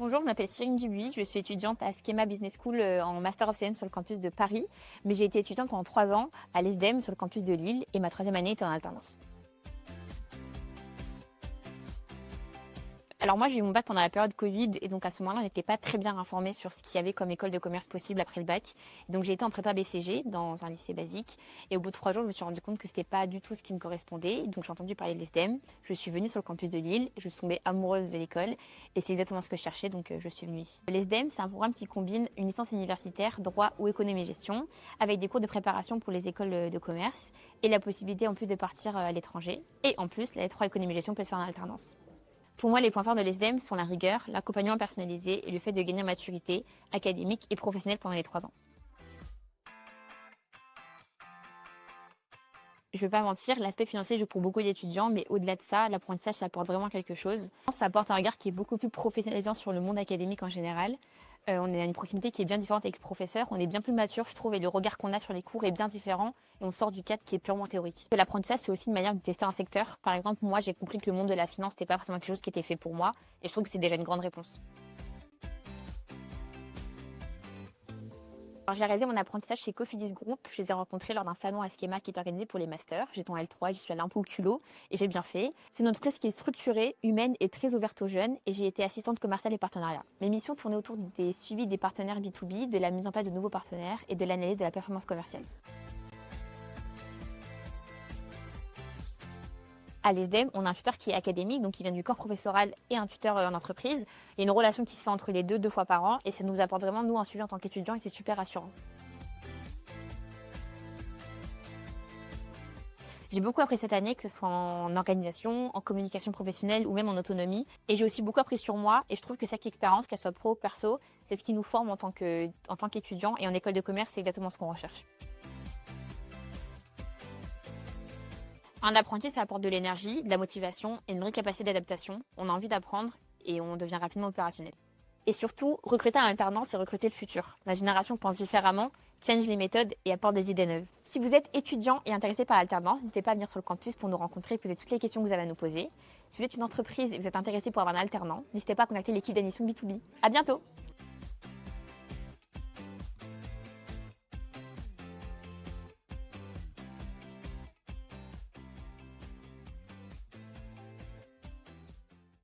Bonjour, je m'appelle Cyrine Dubuis, je suis étudiante à Schema Business School en Master of Science sur le campus de Paris, mais j'ai été étudiante pendant 3 ans à l'ESDEM sur le campus de Lille et ma 3e année était en alternance. Alors moi j'ai eu mon bac pendant la période Covid et donc à ce moment-là on n'était pas très bien informé sur ce qu'il y avait comme école de commerce possible après le bac. Donc j'ai été en prépa BCG dans un lycée basique et au bout de 3 jours je me suis rendu compte que c'était pas du tout ce qui me correspondait. Donc j'ai entendu parler de l'ESDEM, je suis venue sur le campus de Lille, je suis tombée amoureuse de l'école et c'est exactement ce que je cherchais donc je suis venue ici. L'ESDEM c'est un programme qui combine une licence universitaire, droit ou économie et gestion avec des cours de préparation pour les écoles de commerce et la possibilité en plus de partir à l'étranger. Et en plus la L3 économie et gestion peut se faire en alternance. Pour moi, les points forts de l'ESDEM sont la rigueur, l'accompagnement personnalisé et le fait de gagner en maturité académique et professionnelle pendant les 3 ans. Je ne vais pas mentir, l'aspect financier joue pour beaucoup d'étudiants, mais au-delà de ça, l'apprentissage, ça apporte vraiment quelque chose. Ça apporte un regard qui est beaucoup plus professionnalisant sur le monde académique en général. On est à une proximité qui est bien différente avec le professeur, on est bien plus mature, je trouve, et le regard qu'on a sur les cours est bien différent, et on sort du cadre qui est purement théorique. L'apprentissage, c'est aussi une manière de tester un secteur. Par exemple, moi, j'ai compris que le monde de la finance n'était pas forcément quelque chose qui était fait pour moi, et je trouve que c'est déjà une grande réponse. Alors, j'ai réalisé mon apprentissage chez Cofidis Group. Je les ai rencontrés lors d'un salon à Schema qui est organisé pour les masters. J'étais en L3, je suis allée un peu au culot et j'ai bien fait. C'est une entreprise qui est structurée, humaine et très ouverte aux jeunes et j'ai été assistante commerciale et partenariat. Mes missions tournaient autour des suivis des partenaires B2B, de la mise en place de nouveaux partenaires et de l'analyse de la performance commerciale. À l'ESDEM, on a un tuteur qui est académique, donc qui vient du corps professoral et un tuteur en entreprise. Il y a une relation qui se fait entre les deux 2 fois par an et ça nous apporte vraiment, nous, un suivi en tant qu'étudiants et c'est super rassurant. J'ai beaucoup appris cette année, que ce soit en organisation, en communication professionnelle ou même en autonomie. Et j'ai aussi beaucoup appris sur moi et je trouve que chaque expérience, qu'elle soit pro ou perso, c'est ce qui nous forme en tant qu'étudiant et en école de commerce, c'est exactement ce qu'on recherche. Un apprenti, ça apporte de l'énergie, de la motivation et une vraie capacité d'adaptation. On a envie d'apprendre et on devient rapidement opérationnel. Et surtout, recruter un alternant, c'est recruter le futur. La génération pense différemment, change les méthodes et apporte des idées neuves. Si vous êtes étudiant et intéressé par l'alternance, n'hésitez pas à venir sur le campus pour nous rencontrer et poser toutes les questions que vous avez à nous poser. Si vous êtes une entreprise et vous êtes intéressé pour avoir un alternant, n'hésitez pas à contacter l'équipe d'admission B2B. À bientôt!